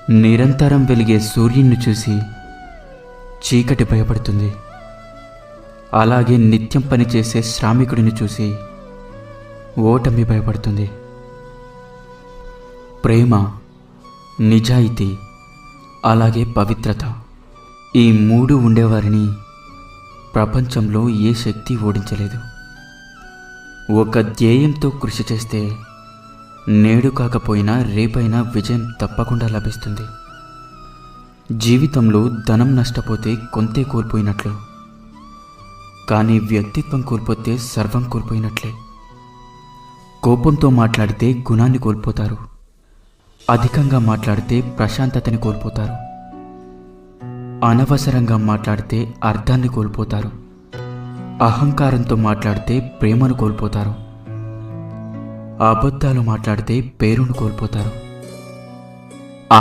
నిరంతరం వెలిగే సూర్యుని చూసి చీకటి భయపడుతుంది. అలాగే నిత్యం పనిచేసే శ్రామికుడిని చూసి ఓటమి భయపడుతుంది. ప్రేమ, నిజాయితీ, అలాగే పవిత్రత, ఈ మూడు ఉండేవారిని ప్రపంచంలో ఏ శక్తి ఓడించలేదు. ఒక ధ్యేయంతో కృషి చేస్తే నేడు కాకపోయినా రేపైనా విజయం తప్పకుండా లభిస్తుంది. జీవితంలో ధనం నష్టపోతే కొంతే కోల్పోయినట్లు, కానీ వ్యక్తిత్వం కోల్పోతే సర్వం కోల్పోయినట్లే. కోపంతో మాట్లాడితే గుణాన్ని కోల్పోతారు, అధికంగా మాట్లాడితే ప్రశాంతతని కోల్పోతారు, అనవసరంగా మాట్లాడితే అర్థాన్ని కోల్పోతారు, అహంకారంతో మాట్లాడితే ప్రేమను కోల్పోతారు, అబద్ధాలు మాట్లాడితే పేరును కోల్పోతారు.